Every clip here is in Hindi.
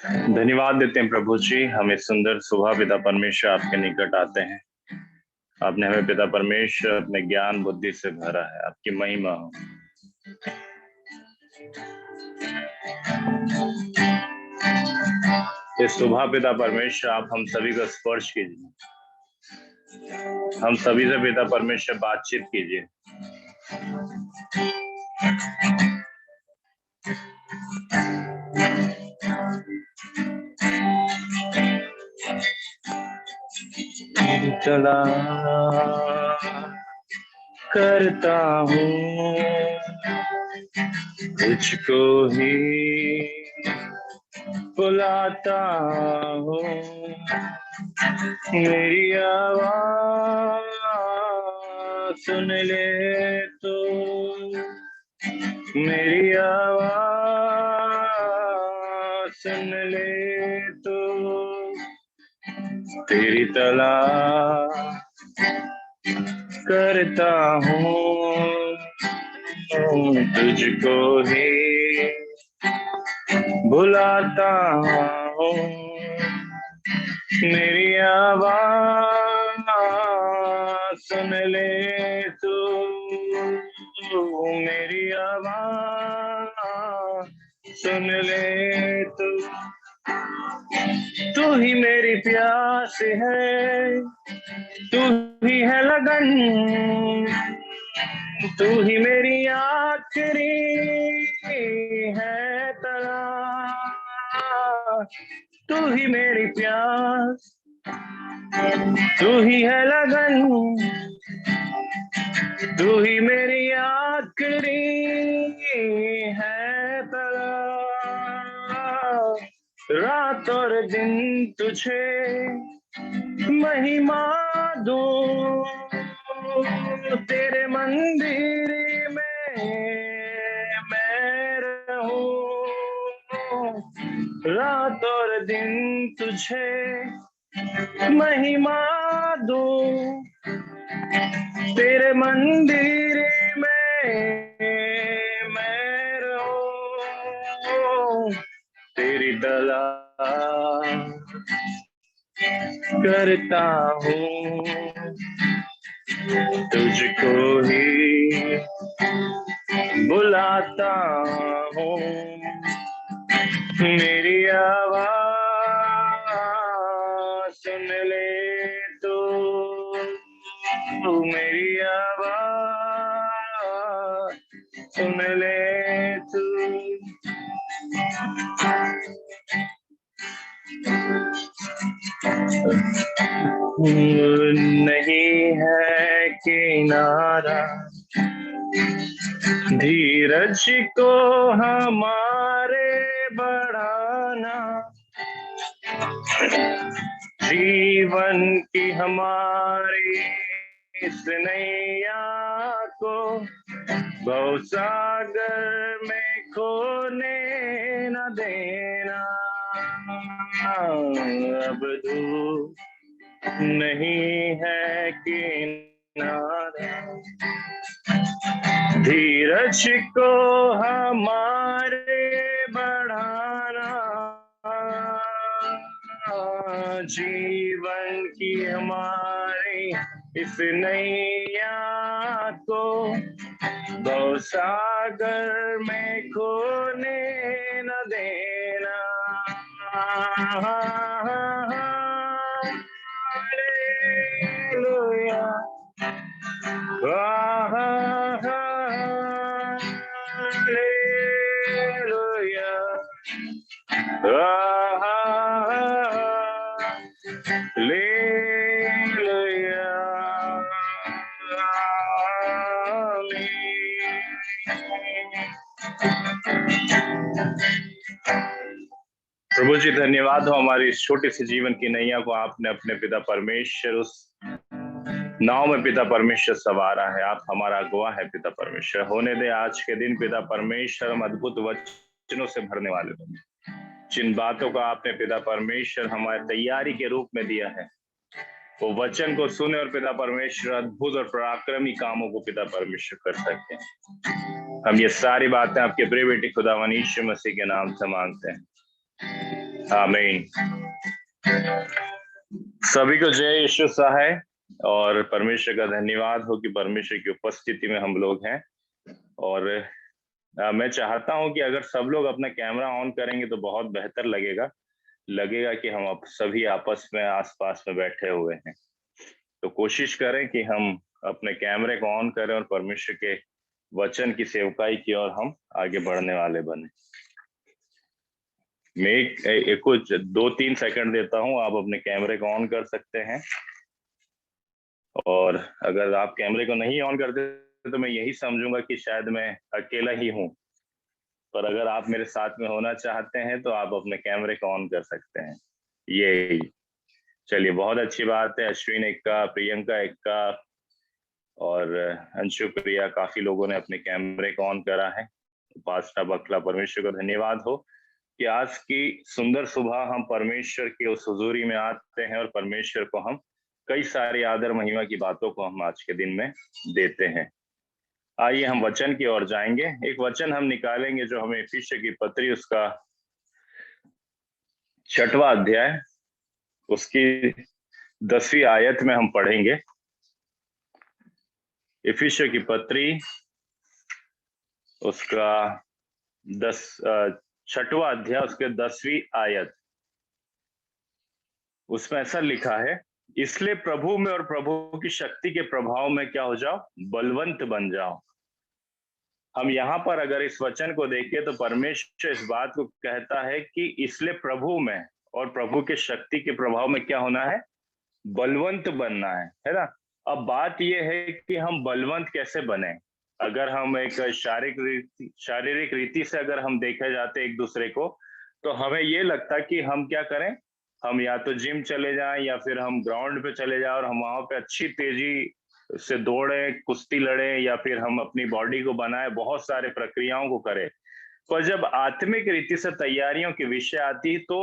धन्यवाद देते हैं प्रभु जी, हमें सुंदर सुबह पिता परमेश्वर आपके निकट आते हैं। आपने हमें पिता परमेश्वर अपने ज्ञान बुद्धि से भरा है। आपकी महिमा हो। इस सुबह पिता परमेश्वर आप हम सभी को स्पर्श कीजिए, हम सभी से पिता परमेश्वर बातचीत कीजिए। चला करता हूँ तुझको ही बुलाता हूँ, मेरी आवाज़ सुन ले तो, मेरी आवाज़ सुन ले तो, तेरी तलाश करता हूँ, तुझको ही बुलाता हूँ, मेरी आवाज़ सुन ले तू, मेरी आवाज़ सुन ले तू। तू ही मेरी प्यास है, तू ही है लगन, तू ही मेरी आखिरी है तलाश। तू ही मेरी प्यास, तू ही है लगन, तू ही मेरी आखिरी है तलाश। रात और दिन तुझे महिमा दूं, तेरे मंदिर में मैं रहूं। रात और दिन तुझे महिमा दूं, तेरे मंदिर में मैं रहूं। तेरी तलाश करता हूँ, तुझको ही बुलाता हूँ, मेरी आवाज़ सुन ले तो, मेरी आवाज़ सुन ले तू। नहीं है किनारा धीरज को हमारे बढ़ाना, जीवन की हमारी इस नैया को भवसागर में खोने न देना। अब दूर नहीं है किनारा, धीरज को हमारे बढ़ाना, जीवन की हमारी इस नैया को भवसागर में खोने न देना। Hallelujah, hallelujah, hallelujah. प्रभु जी धन्यवाद हो, हमारी इस छोटी सी जीवन की नैया को आपने अपने पिता परमेश्वर उस नाव में पिता परमेश्वर सवारा है। आप हमारा अगुवा है पिता परमेश्वर। होने दे आज के दिन पिता परमेश्वर हम अद्भुत वचनों से भरने वाले होंगे। जिन बातों का आपने पिता परमेश्वर हमारे तैयारी के रूप में दिया है, वो वचन को सुने और पिता परमेश्वर अद्भुत और पराक्रमी कामों को पिता परमेश्वर कर सकते हैं। हम ये सारी बातें आपके प्रिय बेटे खुदावन यीशु मसीह के नाम से मांगते हैं, आमीन। सभी को जय यीशु सहाय और परमेश्वर का धन्यवाद हो कि परमेश्वर की उपस्थिति में हम लोग हैं। और मैं चाहता हूं कि अगर सब लोग अपना कैमरा ऑन करेंगे तो बहुत बेहतर लगेगा कि हम सभी आपस में आसपास में बैठे हुए हैं। तो कोशिश करें कि हम अपने कैमरे को ऑन करें और परमेश्वर के वचन की सेवकाई की ओर हम आगे बढ़ने वाले बने। मैं एक कुछ 2-3 सेकंड देता हूं, आप अपने कैमरे को ऑन कर सकते हैं। और अगर आप कैमरे को नहीं ऑन करते तो मैं यही समझूंगा कि शायद मैं अकेला ही हूं, पर अगर आप मेरे साथ में होना चाहते हैं तो आप अपने कैमरे को ऑन कर सकते हैं। ये चलिए, बहुत अच्छी बात है। अश्विन एक्का, प्रियंका एक्का और अंशु प्रिया, काफी लोगों ने अपने कैमरे को ऑन करा है। पास्टा बकला, परमेश्वर को धन्यवाद हो कि आज की सुंदर सुबह हम परमेश्वर की उस हुजूरी में आते हैं और परमेश्वर को हम कई सारी आदर महिमा की बातों को हम आज के दिन में देते हैं। आइए हम वचन की ओर जाएंगे। एक वचन हम निकालेंगे जो हमें इफिसियों की पत्री उसका 6वां अध्याय उसकी 10वीं आयत में हम पढ़ेंगे। इफिसियों की पत्री उसका 6वां अध्याय उसके 10वीं आयत, उसमें ऐसा लिखा है, इसलिए प्रभु में और प्रभु की शक्ति के प्रभाव में क्या हो जाओ, बलवंत बन जाओ। हम यहाँ पर अगर इस वचन को देखें तो परमेश्वर इस बात को कहता है कि इसलिए प्रभु में और प्रभु के शक्ति के प्रभाव में क्या होना है, बलवंत बनना है ना। अब बात यह है कि हम बलवंत कैसे बने। अगर हम एक शारीरिक रीति से अगर हम देखे जाते एक दूसरे को, तो हमें ये लगता कि हम क्या करें, हम या तो जिम चले जाएं या फिर हम ग्राउंड पे चले जाएं और हम वहां पे अच्छी तेजी से दौड़े, कुश्ती लड़े या फिर हम अपनी बॉडी को बनाए, बहुत सारे प्रक्रियाओं को करें। पर जब आत्मिक रीति से तैयारियों की विषय आती तो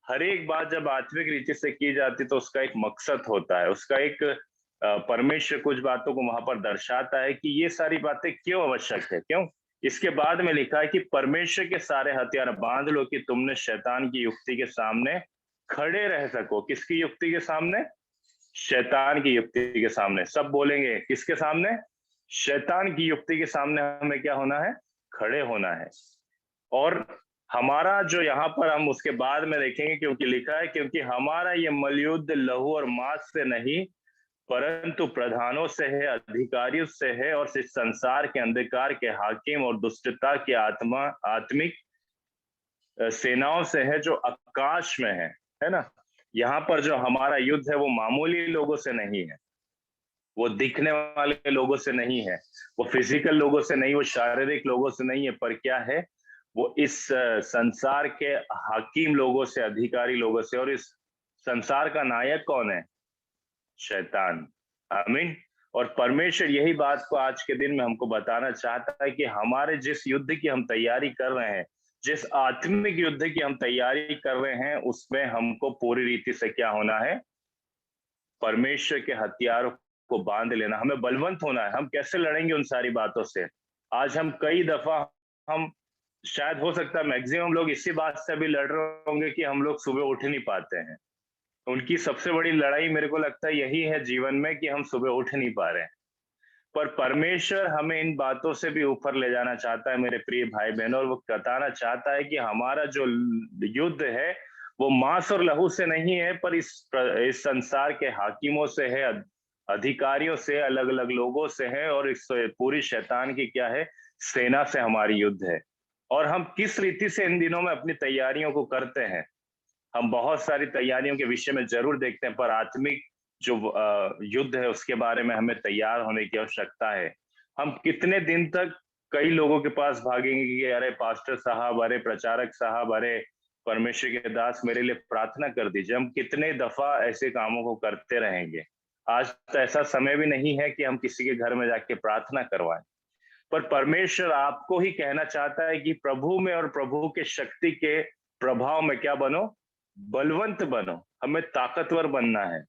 हर एक बात जब आत्मिक रीति से की जाती तो उसका एक मकसद होता है, उसका एक परमेश्वर कुछ बातों को वहां पर दर्शाता है कि ये सारी बातें क्यों आवश्यक है। क्यों? इसके बाद में लिखा है कि परमेश्वर के सारे हथियार बांध लो कि तुमने शैतान की युक्ति के सामने खड़े रह सको। किसकी युक्ति के सामने? शैतान की युक्ति के सामने। सब बोलेंगे किसके सामने? शैतान की युक्ति के सामने हमें क्या होना है? खड़े होना है। और हमारा जो यहाँ पर हम उसके बाद में देखेंगे, क्योंकि लिखा है, क्योंकि हमारा ये मलयुद्ध लहू और मांस से नहीं परंतु प्रधानों से है, अधिकारियों से है और इस संसार के अंधकार के हाकिम और दुष्टता की आत्मिक सेनाओं से है जो आकाश में है ना। यहाँ पर जो हमारा युद्ध है वो मामूली लोगों से नहीं है, वो दिखने वाले लोगों से नहीं है, वो फिजिकल लोगों से नहीं, वो शारीरिक लोगों से नहीं है, पर क्या है, वो इस संसार के हाकिम लोगों से, अधिकारी लोगों से। और इस संसार का नायक कौन है? शैतान। आमीन। और परमेश्वर यही बात को आज के दिन में हमको बताना चाहता है कि हमारे जिस युद्ध की हम तैयारी कर रहे हैं, जिस आत्मिक युद्ध की हम तैयारी कर रहे हैं, उसमें हमको पूरी रीति से क्या होना है? परमेश्वर के हथियारों को बांध लेना, हमें बलवंत होना है। हम कैसे लड़ेंगे उन सारी बातों से? आज हम कई दफा हम शायद हो सकता है मैक्सिमम लोग इसी बात से भी लड़ रहे होंगे कि हम लोग सुबह उठ नहीं पाते हैं। उनकी सबसे बड़ी लड़ाई मेरे को लगता है यही है जीवन में कि हम सुबह उठ नहीं पा रहे हैं। पर परमेश्वर हमें इन बातों से भी ऊपर ले जाना चाहता है मेरे प्रिय भाई बहनों, और वो बताना चाहता है कि हमारा जो युद्ध है वो मांस और लहू से नहीं है, पर इस संसार के हाकिमों से है, अधिकारियों से, अलग अलग लोगों से है, और इस पूरी शैतान की क्या है, सेना से हमारी युद्ध है। और हम किस रीति से इन दिनों में अपनी तैयारियों को करते हैं, हम बहुत सारी तैयारियों के विषय में जरूर देखते हैं, पर आत्मिक जो युद्ध है उसके बारे में हमें तैयार होने की आवश्यकता है। हम कितने दिन तक कई लोगों के पास भागेंगे कि अरे पास्टर साहब, अरे प्रचारक साहब, अरे परमेश्वर के दास मेरे लिए प्रार्थना कर दीजिए। हम कितने दफा ऐसे कामों को करते रहेंगे? आज तो ऐसा समय भी नहीं है कि हम किसी के घर में जाके प्रार्थना करवाएं। पर परमेश्वर आपको ही कहना चाहता है कि प्रभु में और प्रभु के शक्ति के प्रभाव में क्या बनो? बलवंत बनो। हमें ताकतवर बनना है।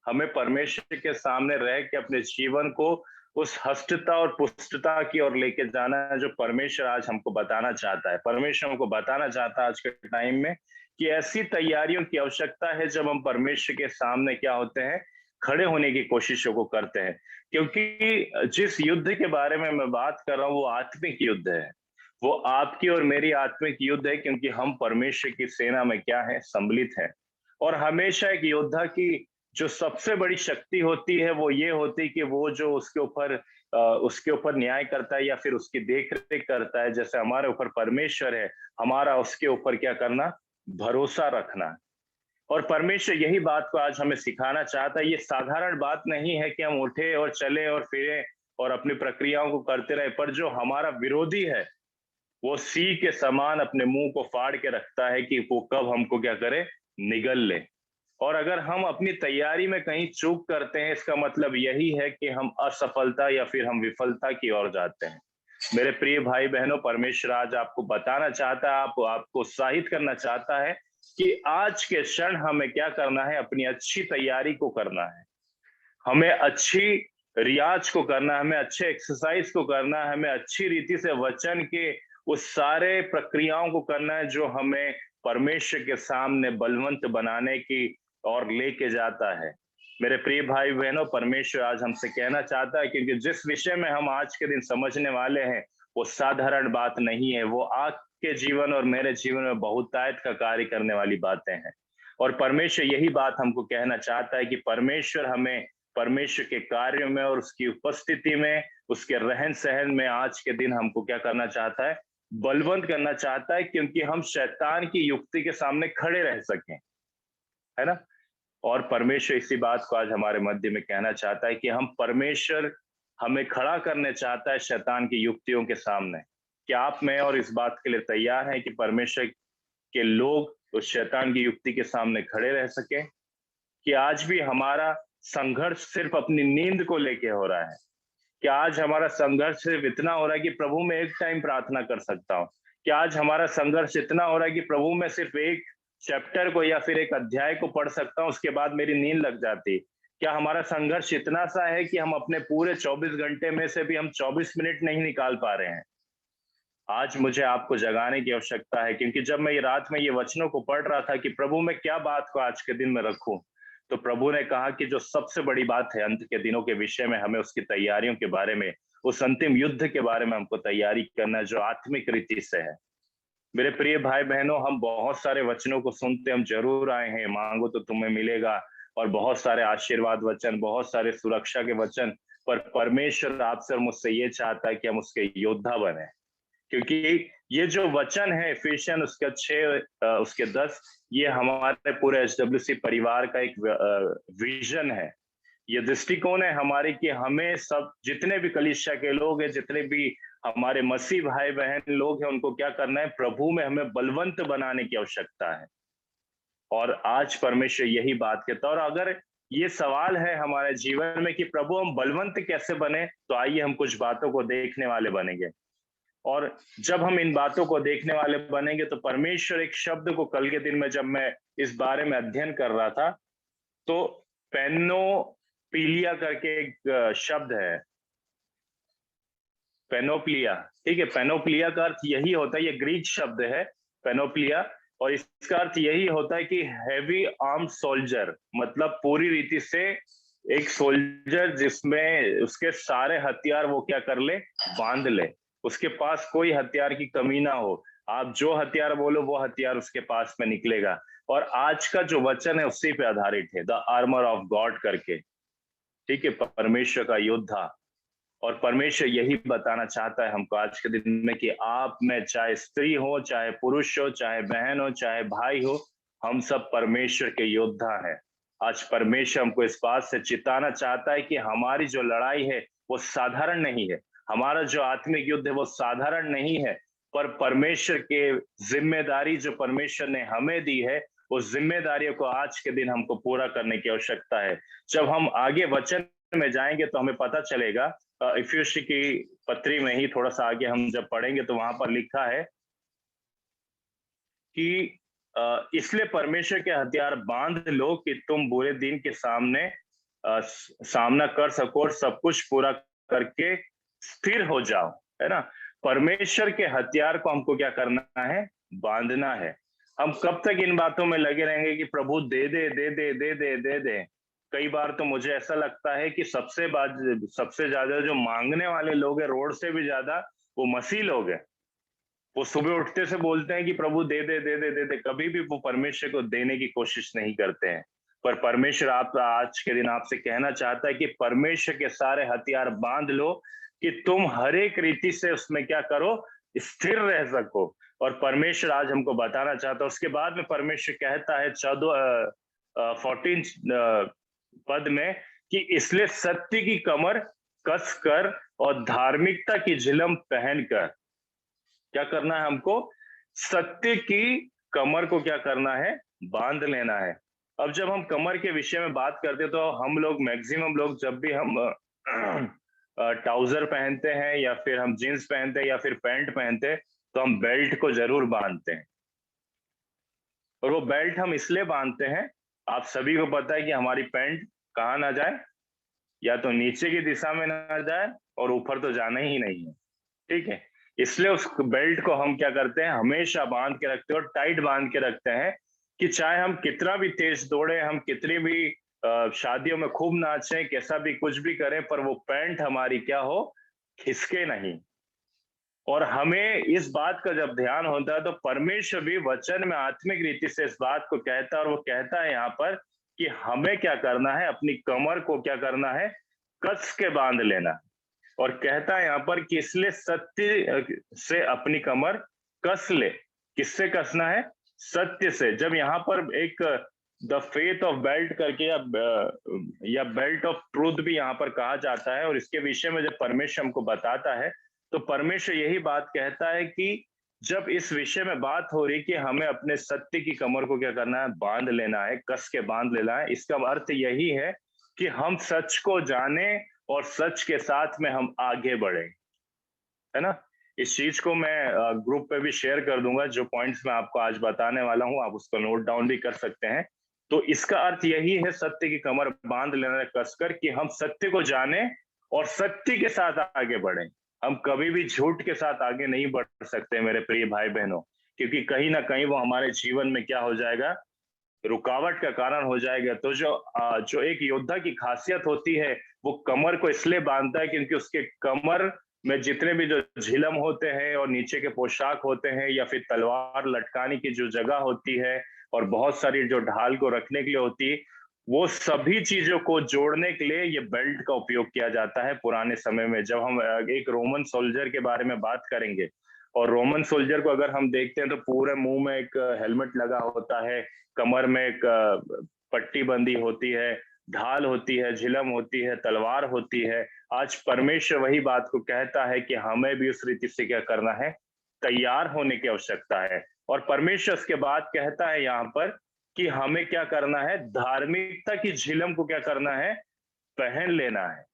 हमें परमेश्वर के सामने रह के अपने जीवन को उस हष्टता और पुष्टता की ओर लेके जाना है जो परमेश्वर आज हमको बताना चाहता है। परमेश्वर हमको बताना चाहता है आज के टाइम में कि ऐसी तैयारियों की आवश्यकता है जब हम परमेश्वर के सामने क्या होते हैं, खड़े होने की कोशिशों को करते हैं। क्योंकि जिस युद्ध के बारे में मैं बात कर रहा हूँ वो आत्मिक युद्ध है। वो आपकी और मेरी आत्मिक युद्ध है, क्योंकि हम परमेश्वर की सेना में क्या है, सम्मिलित हैं। और हमेशा एक योद्धा की जो सबसे बड़ी शक्ति होती है वो ये होती है कि वो जो उसके ऊपर न्याय करता है या फिर उसकी देख-रेख करता है, जैसे हमारे ऊपर परमेश्वर है, हमारा उसके ऊपर क्या करना, भरोसा रखना। और परमेश्वर यही बात को आज हमें सिखाना चाहता है। ये साधारण बात नहीं है कि हम उठे और चले और फिरे और अपनी प्रक्रियाओं को करते रहे, पर जो हमारा विरोधी है, वो सिंह के समान अपने मुंह को फाड़ के रखता है कि वो कब हमको क्या करे, निगल ले। और अगर हम अपनी तैयारी में कहीं चूक करते हैं, इसका मतलब यही है कि हम असफलता या फिर हम विफलता की ओर जाते हैं। मेरे प्रिय भाई बहनों, परमेश्वर आज आपको बताना चाहता है, आपको उत्साहित करना चाहता है कि आज के क्षण हमें क्या करना है, अपनी अच्छी तैयारी को करना है। हमें अच्छी रियाज को करना है, हमें अच्छे एक्सरसाइज को करना है, हमें अच्छी रीति से वचन के उस सारे प्रक्रियाओं को करना है जो हमें परमेश्वर के सामने बलवंत बनाने की ओर लेके जाता है। मेरे प्रिय भाई बहनों, परमेश्वर आज हमसे कहना चाहता है, क्योंकि जिस विषय में हम आज के दिन समझने वाले हैं वो साधारण बात नहीं है, वो आपके जीवन और मेरे जीवन में बहुतायत का कार्य करने वाली बातें हैं। और परमेश्वर यही बात हमको कहना चाहता है कि परमेश्वर हमें परमेश्वर के कार्यों में और उसकी उपस्थिति में, उसके रहन सहन में आज के दिन हमको क्या करना चाहता है, बलवंत करना चाहता है, क्योंकि हम शैतान की युक्ति के सामने खड़े रह सकें, है ना। और परमेश्वर इसी बात को आज हमारे मध्य में कहना चाहता है कि हम परमेश्वर हमें खड़ा करने चाहता है शैतान की युक्तियों के सामने। क्या आप, मैं और इस बात के लिए तैयार हैं कि परमेश्वर के लोग उस शैतान की युक्ति के सामने खड़े रह सके? कि आज भी हमारा संघर्ष सिर्फ अपनी नींद को लेके हो रहा है? क्या आज हमारा संघर्ष सिर्फ इतना हो रहा है कि प्रभु मैं एक टाइम प्रार्थना कर सकता हूँ? क्या आज हमारा संघर्ष इतना हो रहा है कि प्रभु मैं सिर्फ एक चैप्टर को या फिर एक अध्याय को पढ़ सकता हूँ, उसके बाद मेरी नींद लग जाती? क्या हमारा संघर्ष इतना सा है कि हम अपने पूरे 24 घंटे में से भी हम 24 मिनट नहीं निकाल पा रहे हैं? आज मुझे आपको जगाने की आवश्यकता है, क्योंकि जब मैं ये रात में ये वचनों को पढ़ रहा था कि प्रभु मैं क्या बात को आज के दिन में रखूं, तो प्रभु ने कहा कि जो सबसे बड़ी बात है अंत के दिनों के विषय में, हमें उसकी तैयारियों के बारे में, उस अंतिम युद्ध के बारे में हमको तैयारी करना है जो आत्मिक रीति से है। मेरे प्रिय भाई बहनों, हम बहुत सारे वचनों को सुनते हम जरूर आए हैं, मांगो तो तुम्हें मिलेगा, और बहुत सारे आशीर्वाद वचन, बहुत सारे सुरक्षा के वचन, पर परमेश्वर आपसे और मुझसे ये चाहता है कि हम उसके योद्धा बने। क्योंकि ये जो वचन है इफिसियन उसके 6 उसके 10, ये हमारे पूरे एचडब्ल्यूसी परिवार का एक विजन है। ये दृष्टिकोण है हमारे कि हमें सब जितने भी कलीसिया के लोग हैं, जितने भी हमारे मसीह भाई बहन लोग हैं, उनको क्या करना है, प्रभु में हमें बलवंत बनाने की आवश्यकता है। और आज परमेश्वर यही बात कहता है। और अगर ये सवाल है हमारे जीवन में कि प्रभु हम बलवंत कैसे बने, तो आइए हम कुछ बातों को देखने वाले बनेंगे। और जब हम इन बातों को देखने वाले बनेंगे तो परमेश्वर एक शब्द को, कल के दिन में जब मैं इस बारे में अध्ययन कर रहा था, तो पेनोपिलिया करके एक शब्द है, पेनोप्लिया, ठीक है। पेनोप्लिया का अर्थ यही होता है, ये ग्रीक शब्द है पेनोप्लिया, और इसका अर्थ यही होता है कि हैवी आर्म सोल्जर, मतलब पूरी रीति से एक सोल्जर जिसमें उसके सारे हथियार वो क्या कर ले, बांध ले, उसके पास कोई हथियार की कमी ना हो। आप जो हथियार बोलो वो हथियार उसके पास में निकलेगा। और आज का जो वचन है उसी पे आधारित है, द आर्मर ऑफ गॉड करके, ठीक है, परमेश्वर का योद्धा। और परमेश्वर यही बताना चाहता है हमको आज के दिन में कि आप में, चाहे स्त्री हो, चाहे पुरुष हो, चाहे बहन हो, चाहे भाई हो, हम सब परमेश्वर के योद्धा हैं। आज परमेश्वर हमको इस बात से चिताना चाहता है कि हमारी जो लड़ाई है वो साधारण नहीं है, हमारा जो आत्मिक युद्ध है वो साधारण नहीं है, पर परमेश्वर के जिम्मेदारी जो परमेश्वर ने हमें दी है, उस जिम्मेदारियों को आज के दिन हमको पूरा करने की आवश्यकता है। जब हम आगे वचन में जाएंगे तो हमें पता चलेगा, इफिसी की पत्री में ही थोड़ा सा आगे हम जब पढ़ेंगे तो वहां पर लिखा है कि इसलिए परमेश्वर के हथियार बांध लो कि तुम बुरे दिन के सामने सामना कर सको और सब कुछ पूरा करके स्थिर हो जाओ, है ना। परमेश्वर के हथियार को हमको क्या करना है, बांधना है। हम कब तक इन बातों में लगे रहेंगे कि प्रभु दे दे दे दे दे दे दे दे। कई बार तो मुझे ऐसा लगता है कि सबसे ज्यादा जो मांगने वाले लोग हैं रोड से भी ज्यादा, वो मसीह लोग हैं। वो सुबह उठते से बोलते हैं कि प्रभु दे दे दे दे दे दे, कभी भी वो परमेश्वर को देने की कोशिश नहीं करते हैं। पर परमेश्वर आप आज के दिन आपसे कहना चाहता है कि परमेश्वर के सारे हथियार बांध लो कि तुम हर एक रीति से उसमें क्या करो, स्थिर रह सको। और परमेश्वर आज हमको बताना चाहता है। उसके बाद में परमेश्वर कहता है 14 पद में कि इसलिए सत्य की कमर कस कर और धार्मिकता की झिलम पहनकर क्या करना है हमको, सत्य की कमर को क्या करना है, बांध लेना है। अब जब हम कमर के विषय में बात करते हैं तो हम लोग मैक्सिमम लोग जब भी हम ट्राउजर पहनते हैं या फिर हम जींस पहनते हैं या फिर पैंट पहनते हैं तो हम बेल्ट को जरूर बांधते हैं। और वो बेल्ट हम इसलिए बांधते हैं, आप सभी को पता है कि हमारी पैंट कहाँ ना जाए, या तो नीचे की दिशा में ना जाए और ऊपर तो जाना ही नहीं है, ठीक है। इसलिए उस बेल्ट को हम क्या करते हैं, हमेशा बांध के रखते हैं और टाइट बांध के रखते हैं कि चाहे हम कितना भी तेज दौड़े, हम कितनी भी शादियों में खूब नाचें, कैसा भी कुछ भी करें, पर वो पैंट हमारी क्या हो, खिसके नहीं। और हमें इस बात का जब ध्यान होता है तो परमेश्वर भी वचन में आत्मिक रीति से इस बात को कहता है। और वो कहता है यहाँ पर कि हमें क्या करना है, अपनी कमर को क्या करना है, कस के बांध लेना। और कहता है यहाँ पर कि इसलिए सत्य से अपनी कमर कस ले। किससे कसना है, सत्य से। जब यहाँ पर एक द फेथ ऑफ बेल्ट करके या बेल्ट ऑफ ट्रूथ भी यहाँ पर कहा जाता है, और इसके विषय में जब परमेश्वर हमको बताता है तो परमेश्वर यही बात कहता है कि जब इस विषय में बात हो रही कि हमें अपने सत्य की कमर को क्या करना है, बांध लेना है, कस के बांध लेना है, इसका अर्थ यही है कि हम सच को जाने और सच के साथ में हम आगे बढ़े, है ना। इस चीज को मैं ग्रुप पे भी शेयर कर दूंगा, जो पॉइंट्स मैं आपको आज बताने वाला हूं, आप उसको नोट डाउन भी कर सकते हैं। तो इसका अर्थ यही है, सत्य की कमर बांध लेना कसकर, कि हम सत्य को जाने और सत्य के साथ आगे बढ़े। हम कभी भी झूठ के साथ आगे नहीं बढ़ सकते मेरे प्रिय भाई बहनों, क्योंकि कहीं ना कहीं वो हमारे जीवन में क्या हो जाएगा, रुकावट का कारण हो जाएगा। तो जो एक योद्धा की खासियत होती है, वो कमर को इसलिए बांधता है क्योंकि उसके कमर में जितने भी जो झिलम होते हैं और नीचे के पोशाक होते हैं या फिर तलवार लटकाने की जो जगह होती है और बहुत सारी जो ढाल को रखने के लिए होती है, वो सभी चीजों को जोड़ने के लिए ये बेल्ट का उपयोग किया जाता है। पुराने समय में जब हम एक रोमन सोल्जर के बारे में बात करेंगे, और रोमन सोल्जर को अगर हम देखते हैं तो पूरे मुंह में एक हेलमेट लगा होता है, कमर में एक पट्टी बंदी होती है, ढाल होती है, झिलम होती है, तलवार होती है। आज परमेश्वर वही बात को कहता है कि हमें भी उस रीति से क्या करना है, तैयार होने की आवश्यकता है। और परमेश्वर उसके बाद कहता है यहाँ पर कि हमें क्या करना है, धार्मिकता की झिलम को क्या करना है, पहन लेना है।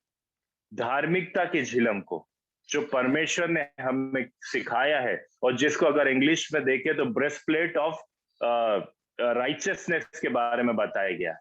धार्मिकता की झिलम को, जो परमेश्वर ने हमें सिखाया है, और जिसको अगर इंग्लिश में देखें तो ब्रेस्टप्लेट ऑफ राइचियसनेस के बारे में बताया गया।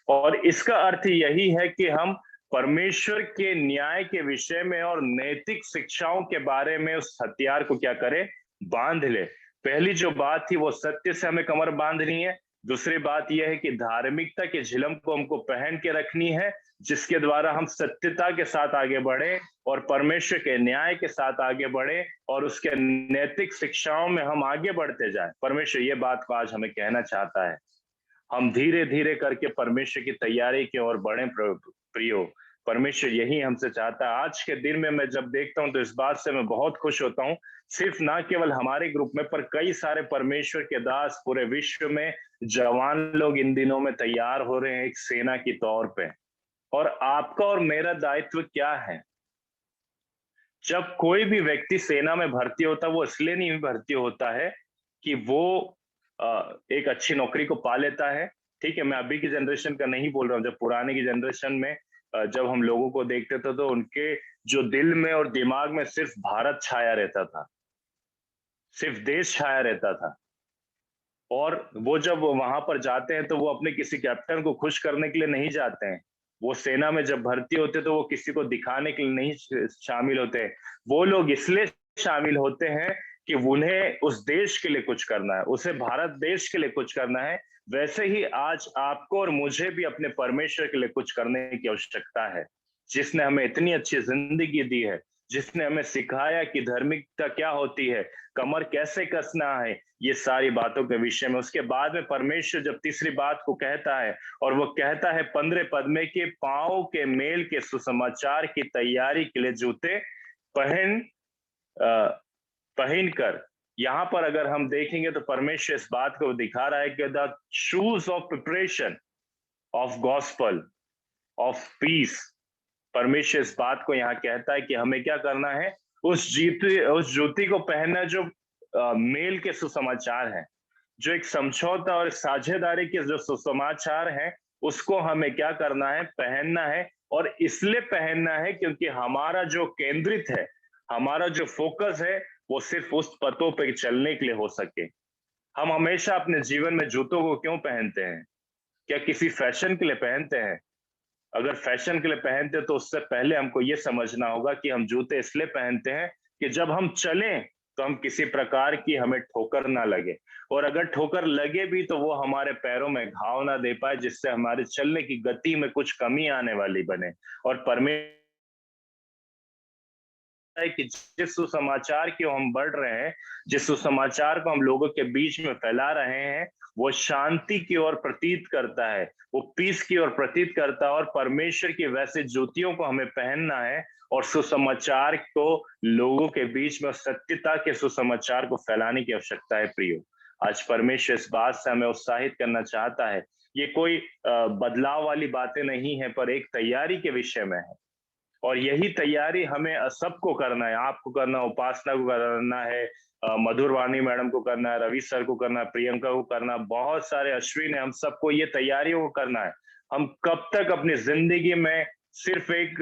और इसका अर्थ यही है कि हम परमेश्वर के न्याय के विषय में और नैतिक शिक्षाओं के बारे में उस हथियार को क्या करें, बांध ले। पहली जो बात थी वो सत्य से हमें कमर बांधनी है। दूसरी बात यह है कि धार्मिकता की झिलम को हमको पहन के रखनी है, जिसके द्वारा हम सत्यता के साथ आगे बढ़े और परमेश्वर के न्याय के साथ आगे बढ़े और उसके नैतिक शिक्षाओं में हम आगे बढ़ते जाएं। परमेश्वर ये बात को आज हमें कहना चाहता है। हम धीरे धीरे करके परमेश्वर की तैयारी की ओर बढ़े प्रियो। परमेश्वर यही हमसे चाहता है। आज के दिन में मैं जब देखता हूं तो इस बात से मैं बहुत खुश होता हूं, सिर्फ ना केवल हमारे ग्रुप में पर कई सारे परमेश्वर के दास पूरे विश्व में, जवान लोग इन दिनों में तैयार हो रहे हैं एक सेना की तौर पे। और आपका और मेरा दायित्व क्या है? जब कोई भी व्यक्ति सेना में भर्ती होता है, वो इसलिए नहीं भर्ती होता है कि वो एक अच्छी नौकरी को पा लेता है। ठीक है, मैं अभी की जनरेशन का नहीं बोल रहा हूँ। जब पुराने की जनरेशन में जब हम लोगों को देखते थे तो उनके जो दिल में और दिमाग में सिर्फ भारत छाया रहता था, सिर्फ देश छाया रहता था। और वो जब वहां पर जाते हैं तो वो अपने किसी कैप्टन को खुश करने के लिए नहीं जाते हैं। वो सेना में जब भर्ती होते तो वो किसी को दिखाने के लिए नहीं शामिल होते। वो लोग इसलिए शामिल होते हैं कि उन्हें उस देश के लिए कुछ करना है, उसे भारत देश के लिए कुछ करना है, वैसे ही आज आपको और मुझे भी अपने परमेश्वर के लिए कुछ करने की आवश्यकता है, जिसने हमें इतनी अच्छी जिंदगी दी है, जिसने हमें सिखाया कि धार्मिकता क्या होती है, कमर कैसे कसना है, ये सारी बातों के विषय में। उसके बाद में परमेश्वर जब तीसरी बात को कहता है, और वो कहता है 15 पद में कि पांव के मेल के सुसमाचार की तैयारी के लिए जूते पहन पहन कर। यहाँ पर अगर हम देखेंगे तो परमेश्वर इस बात को दिखा रहा है कि the shoes of preparation of gospel of peace. परमेश्वर इस बात को यहाँ कहता है कि हमें क्या करना है, उस जूती को पहनना जो मेल के सुसमाचार है, जो एक समझौता और साझेदारी के जो सुसमाचार है, उसको हमें क्या करना है, पहनना है। और इसलिए पहनना है क्योंकि हमारा जो केंद्रित है, हमारा जो फोकस है, वो सिर्फ उस पतों पे चलने के लिए हो सके। हम हमेशा अपने जीवन में जूतों को क्यों पहनते हैं? क्या किसी फैशन के लिए पहनते हैं? अगर फैशन के लिए पहनते तो उससे पहले हमको ये समझना होगा कि हम जूते इसलिए पहनते हैं कि जब हम चलें तो हम किसी प्रकार की हमें ठोकर ना लगे, और अगर ठोकर लगे भी तो वो हमारे पैरों में घाव ना दे पाए, जिससे हमारे चलने की गति में कुछ कमी आने वाली बने। और परमेश्वर है कि जिस सुसमाचार की हम बढ़ रहे हैं, जिस सुसमाचार को हम लोगों के बीच में फैला रहे हैं, वो शांति की ओर प्रतीत करता है, वो पीस की ओर प्रतीत करता है। और परमेश्वर की वैसे ज्योतियों को हमें पहनना है और सुसमाचार को लोगों के बीच में सत्यता के सुसमाचार को फैलाने की आवश्यकता है। प्रियो, आज परमेश्वर इस बात से हमें उत्साहित करना चाहता है। ये कोई बदलाव वाली बातें नहीं है, पर एक तैयारी के विषय में है। और यही तैयारी हमें सबको करना है, आपको करना, उपासना को करना है, मधुर वाणी मैडम को करना है, रवि सर को करना है, प्रियंका को करना, बहुत सारे अश्विन है, हम सबको ये तैयारियों को करना है। हम कब तक अपनी जिंदगी में सिर्फ एक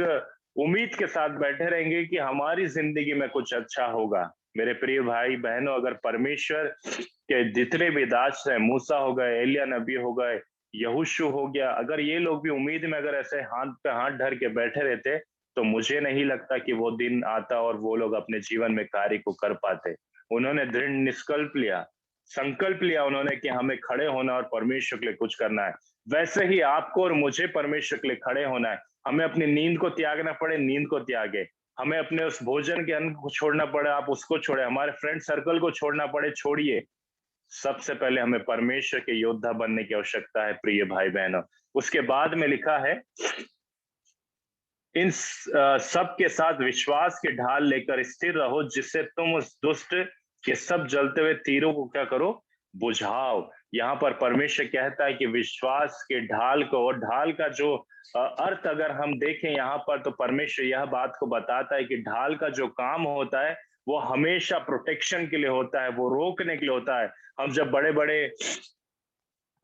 उम्मीद के साथ बैठे रहेंगे कि हमारी जिंदगी में कुछ अच्छा होगा? मेरे प्रिय भाई बहनों, अगर परमेश्वर के जितने भी दास हैं, मूसा हो गए, एलिया नबी हो गए, यहोशू हो गया, अगर ये लोग भी उम्मीद में अगर ऐसे हाथ पे हाथ धर के बैठे रहते, तो मुझे नहीं लगता कि वो दिन आता और वो लोग अपने जीवन में कार्य को कर पाते। उन्होंने दृढ़ निष्कल्प लिया, संकल्प लिया उन्होंने कि हमें खड़े होना और परमेश्वर के लिए कुछ करना है। वैसे ही आपको और मुझे परमेश्वर के लिए खड़े होना है। हमें अपनी नींद को त्यागना पड़े, नींद को त्यागे। हमें अपने उस भोजन के अन्न को छोड़ना पड़े, आप उसको छोड़े। हमारे फ्रेंड सर्कल को छोड़ना पड़े, छोड़िए। सबसे पहले हमें परमेश्वर के योद्धा बनने की आवश्यकता है, प्रिय भाई बहनों। उसके बाद में लिखा है, इन सब के साथ विश्वास की ढाल लेकर स्थिर रहो, जिससे तुम उस दुष्ट के सब जलते हुए तीरों को क्या करो, बुझाओ। यहाँ पर परमेश्वर कहता है कि विश्वास के ढाल को, और ढाल का जो अर्थ अगर हम देखें यहाँ पर, तो परमेश्वर यह बात को बताता है कि ढाल का जो काम होता है वो हमेशा प्रोटेक्शन के लिए होता है, वो रोकने के लिए होता है। हम जब बड़े बड़े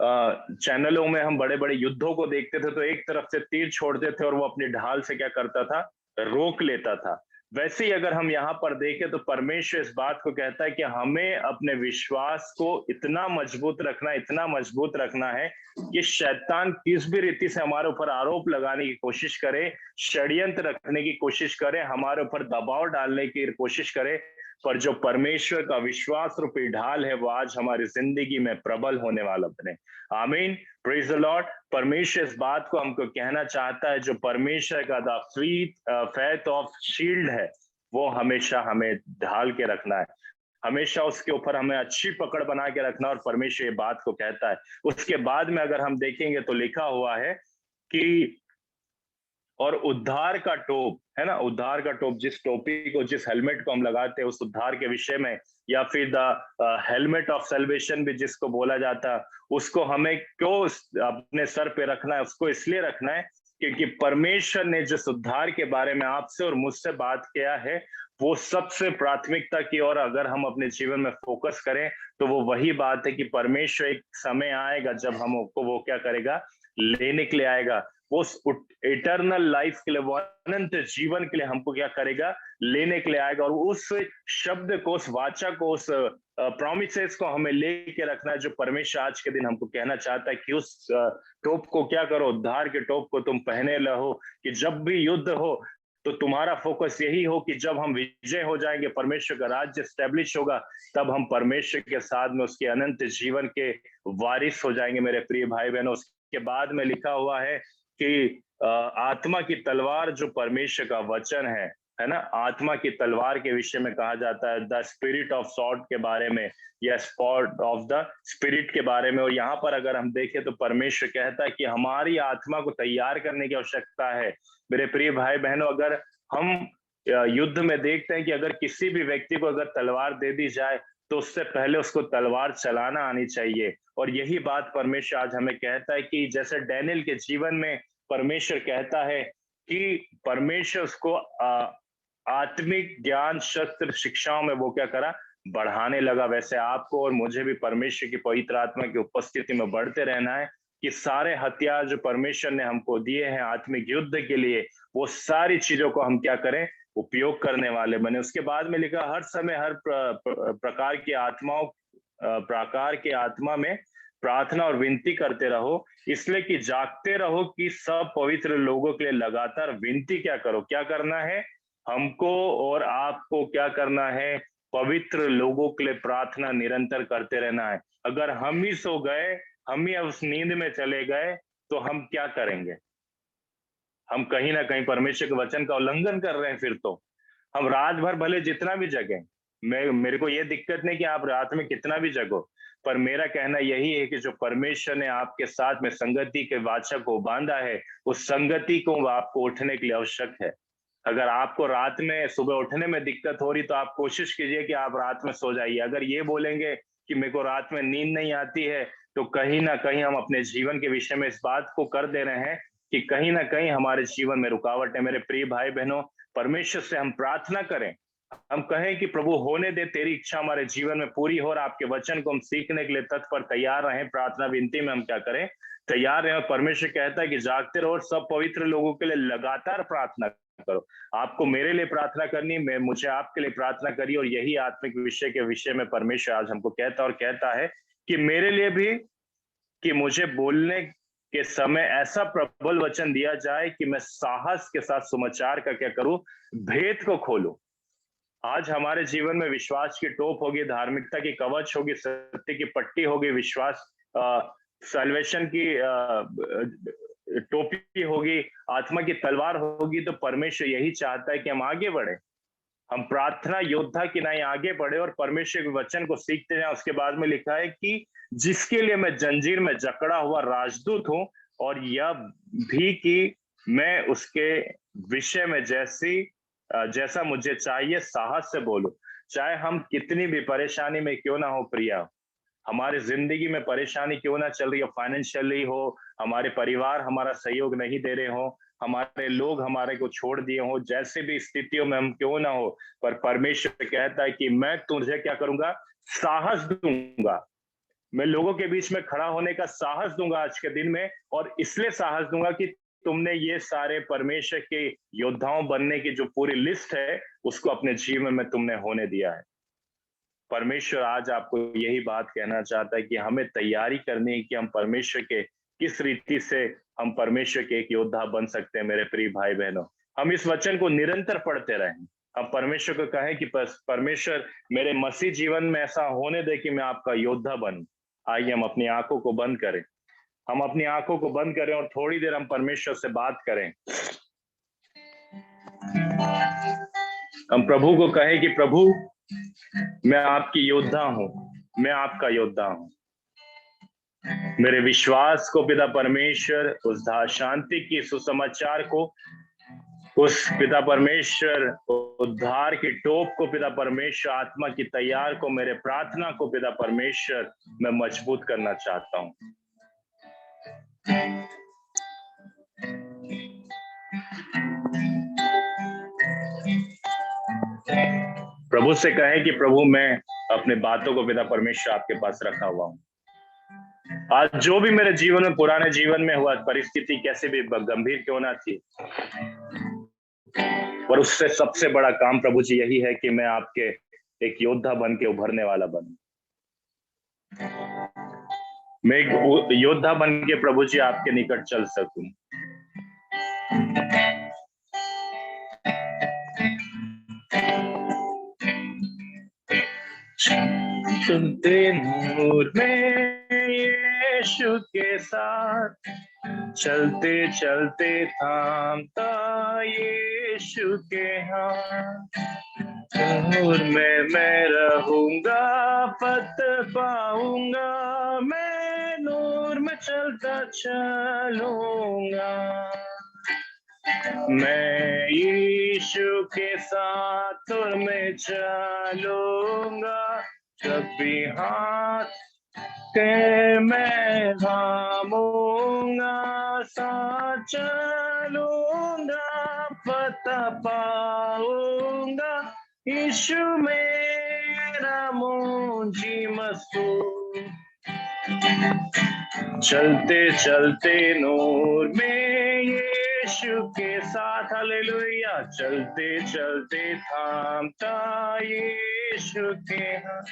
चैनलों में हम बड़े बड़े युद्धों को देखते थे, तो एक तरफ से तीर छोड़ते थे और वो अपनी ढाल से क्या करता था, रोक लेता था। वैसे ही अगर हम यहाँ पर देखें तो परमेश्वर इस बात को कहता है कि हमें अपने विश्वास को इतना मजबूत रखना, इतना मजबूत रखना है कि शैतान किस भी रीति से हमारे ऊपर आरोप लगाने की कोशिश करे, षड्यंत्र रखने की कोशिश करे, हमारे ऊपर दबाव डालने की कोशिश करे, पर जो परमेश्वर का विश्वास रूपी ढाल है वो आज हमारी जिंदगी में प्रबल होने वाला बने। आमीन, प्रेज द लॉर्ड। परमेश्वर इस बात को हमको कहना चाहता है, जो परमेश्वर का द फेथ ऑफ शील्ड है, वो हमेशा हमें ढाल के रखना है, हमेशा उसके ऊपर हमें अच्छी पकड़ बना के रखना। और परमेश्वर ये बात को कहता है। उसके बाद में अगर हम देखेंगे तो लिखा हुआ है कि और उद्धार का टोप है ना, उद्धार का टोप, जिस टोपी को, जिस हेलमेट को हम लगाते हैं उस उद्धार के विषय में, या फिर द हेलमेट ऑफ सेल्वेशन भी जिसको बोला जाता है, उसको हमें क्यों अपने सर पे रखना है? उसको इसलिए रखना है क्योंकि परमेश्वर ने जिस उद्धार के बारे में आपसे और मुझसे बात किया है, वो सबसे प्राथमिकता की ओर अगर हम अपने जीवन में फोकस करें, तो वो वही बात है कि परमेश्वर एक समय आएगा जब हमको वो क्या करेगा, लेने के लिए आएगा। वो इटर्नल लाइफ के लिए, वो अनंत जीवन के लिए हमको क्या करेगा, लेने के लिए आएगा। और उस शब्द को, उस वाचा को, उस प्रोमिसेस को हमें लेके रखना है, जो परमेश्वर आज के दिन हमको कहना चाहता है कि उस टोप को क्या करो, उद्धार के टोप को तुम पहने रहो, कि जब भी युद्ध हो तो तुम्हारा फोकस यही हो कि जब हम विजय हो जाएंगे, परमेश्वर का राज्य स्टैब्लिश होगा, तब हम परमेश्वर के साथ में उसके अनंत जीवन के वारिस हो जाएंगे। मेरे प्रिय भाई बहनों, उसके बाद में लिखा हुआ है कि आत्मा की तलवार जो परमेश्वर का वचन है ना, आत्मा की तलवार के विषय में कहा जाता है द स्पिरिट ऑफ सॉर्ड के बारे में, या स्पॉट ऑफ द स्पिरिट के बारे में। और यहाँ पर अगर हम देखें तो परमेश्वर कहता है कि हमारी आत्मा को तैयार करने की आवश्यकता है। मेरे प्रिय भाई बहनों, अगर हम युद्ध में देखते हैं कि अगर किसी भी व्यक्ति को अगर तलवार दे दी जाए तो उससे पहले उसको तलवार चलाना आनी चाहिए। और यही बात परमेश्वर आज हमें कहता है कि जैसे डैनियल के जीवन में परमेश्वर कहता है कि परमेश्वर उसको आत्मिक ज्ञान शस्त्र शिक्षाओं में वो क्या करा, बढ़ाने लगा, वैसे आपको और मुझे भी परमेश्वर की पवित्र आत्मा की उपस्थिति में बढ़ते रहना है कि सारे हथियार जो परमेश्वर ने हमको दिए हैं आत्मिक युद्ध के लिए, वो सारी चीजों को हम क्या करें, उपयोग करने वाले बने। उसके बाद में लिखा हर समय हर प्रकार की आत्मा में प्रार्थना और विनती करते रहो, इसलिए कि जागते रहो कि सब पवित्र लोगों के लिए लगातार विनती क्या करो। क्या करना है हमको और आपको, क्या करना है, पवित्र लोगों के लिए प्रार्थना निरंतर करते रहना है। अगर हम ही सो गए, हम ही उस नींद में चले गए, तो हम क्या करेंगे? हम कहीं ना कहीं परमेश्वर के वचन का उल्लंघन कर रहे हैं। फिर तो हम रात भर भले जितना भी जगें, मेरे को ये दिक्कत नहीं कि आप रात में कितना भी जगो, पर मेरा कहना यही है कि जो परमेश्वर ने आपके साथ में संगति के वाचक को बांधा है, उस संगति को आपको उठने के लिए आवश्यक है। अगर आपको रात में सुबह उठने में दिक्कत हो रही तो आप कोशिश कीजिए कि आप रात में सो जाइए। अगर ये बोलेंगे कि मेरे को रात में नींद नहीं आती है, तो कहीं ना कहीं हम अपने जीवन के विषय में इस बात को कर दे रहे हैं कि कहीं ना कहीं हमारे जीवन में रुकावट है। मेरे प्रिय भाई बहनों, परमेश्वर से हम प्रार्थना करें, हम कहें कि प्रभु होने दे तेरी इच्छा हमारे जीवन में पूरी हो, और आपके वचन को हम सीखने के लिए तत्पर तैयार रहें। प्रार्थना विनती में हम क्या करें, तैयार रहें। परमेश्वर कहता है कि जागते रहो, सब पवित्र लोगों के लिए लगातार प्रार्थना करो। आपको मेरे लिए प्रार्थना करनी, मैं मुझे आपके लिए प्रार्थना करी, और यही आत्मिक विषय के विषय में परमेश्वर आज हमको कहता और कहता है कि मेरे लिए भी, कि मुझे बोलने के समय ऐसा प्रबल वचन दिया जाए कि मैं साहस के साथ समाचार का क्या करूं, भेद को खोलूं। आज हमारे जीवन में विश्वास की टोप होगी, धार्मिकता की कवच होगी, सत्य की पट्टी होगी, विश्वास सल्वेशन की टोपी होगी, आत्मा की तलवार होगी। तो परमेश्वर यही चाहता है कि हम आगे बढ़े, हम प्रार्थना योद्धा की नहीं आगे बढ़े और परमेश्वर के वचन को सीखते जाएं। उसके बाद में लिखा है कि जिसके लिए मैं जंजीर में जकड़ा हुआ राजदूत हूं, और यह भी कि मैं उसके विषय में जैसा मुझे चाहिए साहस से बोलूं। चाहे हम कितनी भी परेशानी में क्यों ना हो प्रिया, हमारे जिंदगी में परेशानी क्यों ना चल रही हो, फाइनेंशियली हो, हमारे परिवार हमारा सहयोग नहीं दे रहे हो, हमारे लोग हमारे को छोड़ दिए हो, जैसे भी स्थितियों में हम क्यों ना हो, पर परमेश्वर कहता है कि मैं तुझे क्या करूंगा, साहस दूंगा। मैं लोगों के बीच में खड़ा होने का साहस दूंगा आज के दिन में, और इसलिए साहस दूंगा कि तुमने ये सारे परमेश्वर के योद्धाओं बनने की जो पूरी लिस्ट है, उसको अपने जीवन में तुमने होने दिया है। परमेश्वर आज आपको यही बात कहना चाहता है कि हमें तैयारी करनी है कि हम परमेश्वर के किस रीति से हम परमेश्वर के एक योद्धा बन सकते हैं। मेरे प्रिय भाई बहनों, हम इस वचन को निरंतर पढ़ते रहें। हम परमेश्वर को कहें कि परमेश्वर मेरे मसीह जीवन में ऐसा होने दे कि मैं आपका योद्धा बनूं। आइए हम अपनी आंखों को बंद करें, हम अपनी आंखों को बंद करें और थोड़ी देर हम परमेश्वर से बात करें। हम प्रभु को कहें कि प्रभु मैं आपकी योद्धा हूं, मैं आपका योद्धा हूं। मेरे विश्वास को पिता परमेश्वर, उस शांति की सुसमाचार को, उस पिता परमेश्वर उद्धार की टोप को पिता परमेश्वर, आत्मा की तैयार को, मेरे प्रार्थना को पिता परमेश्वर मैं मजबूत करना चाहता हूं। प्रभु से कहें कि प्रभु मैं अपने बातों को पिता परमेश्वर आपके पास रखा हुआ हूं। आज जो भी मेरे जीवन में, पुराने जीवन में हुआ परिस्थिति कैसे भी गंभीर क्यों ना थी, और उससे सबसे बड़ा काम प्रभु जी यही है कि मैं आपके एक योद्धा बन के उभरने वाला बनूं। मैं एक योद्धा बन के प्रभु जी आपके निकट चल सकूं। चलते नूर में यीशु के साथ, चलते चलते थामता यीशु के हाथ। नूर में मैं रहूंगा, पत पाऊंगा, मैं नूर में चलता चलूंगा। मैं यीशु के साथ नूर में चलूंगा, कभी हाथ के मैं थामूंगा, साथ चलूंगा, पता पाऊंगा, यीशु मेरा मुझी मसूल। चलते चलते नूर में यीशु के साथ, हालेलुया, चलते चलते थामता यीशु के हाथ।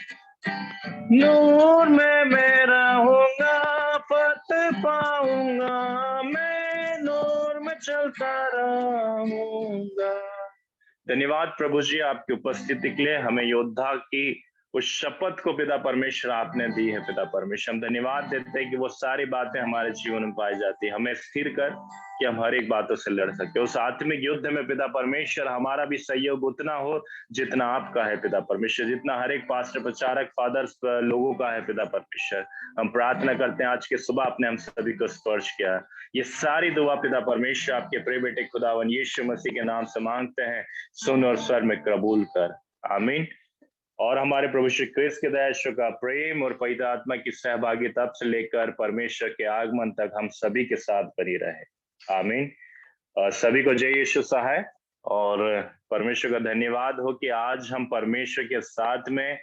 नूर में मैं रहूंगा, पत पाऊंगा, मैं नूर में चलता रहूंगा। धन्यवाद प्रभु जी आपकी उपस्थिति के लिए, हमें योद्धा की उस शपथ को पिता परमेश्वर आपने दी है। पिता परमेश्वर, हम धन्यवाद देते हैं कि वो सारी बातें हमारे जीवन में पाई जाती है। हमें स्थिर कर कि हम हर एक बातों से लड़ सके। उस आत्मिक युद्ध में पिता परमेश्वर हमारा भी सहयोग उतना हो जितना आपका है पिता परमेश्वर, जितना हर एक पास्टर, प्रचारक, फादर्स लोगों का है पिता परमेश्वर। हम प्रार्थना करते हैं आज के सुबह आपने हम सभी को स्पर्श किया। ये सारी दुआ पिता परमेश्वर आपके प्रिय बेटे खुदावन यीशु मसीह के नाम से मांगते हैं, सुन और स्वर में कबूल कर, आमीन। और हमारे प्रभु श्री क्रिस्त के दया का प्रेम और पवित्र आत्मा की सहभागिता तब से लेकर परमेश्वर के आगमन तक हम सभी के साथ बनी रहे, आमीन। सभी को जय यीशु सहाय। और परमेश्वर का धन्यवाद हो कि आज हम परमेश्वर के साथ में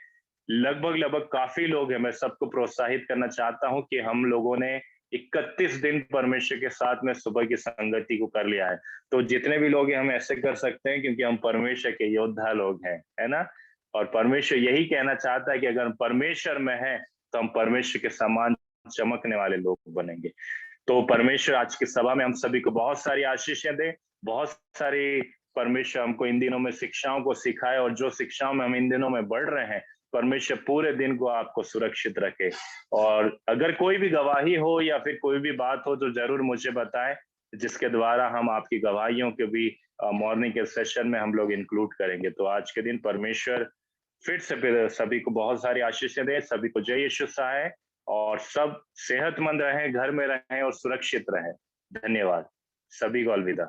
लगभग काफी लोग हैं। मैं सबको प्रोत्साहित करना चाहता हूं कि हम लोगों ने 31 दिन परमेश्वर के साथ में सुबह की संगति को कर लिया है। तो जितने भी लोग हैं हम ऐसे कर सकते हैं क्योंकि हम परमेश्वर के योद्धा लोग हैं, है ना। और परमेश्वर यही कहना चाहता है कि अगर हम परमेश्वर में हैं तो हम परमेश्वर के समान चमकने वाले लोग बनेंगे। तो परमेश्वर आज की सभा में हम सभी को बहुत सारी आशीषें दे, बहुत सारी परमेश्वर हमको इन दिनों में शिक्षाओं को सिखाए, और जो शिक्षाओं में हम इन दिनों में बढ़ रहे हैं, परमेश्वर पूरे दिन को आपको सुरक्षित रखे। और अगर कोई भी गवाही हो या फिर कोई भी बात हो तो जरूर मुझे बताएं, जिसके द्वारा हम आपकी गवाहियों के भी मॉर्निंग के सेशन में हम लोग इंक्लूड करेंगे। तो आज के दिन परमेश्वर फिर से सभी को बहुत सारी आशीषें दे, सभी को जय यीशु सहाय, और सब सेहतमंद रहें, घर में रहें और सुरक्षित रहें। धन्यवाद, सभी को अलविदा।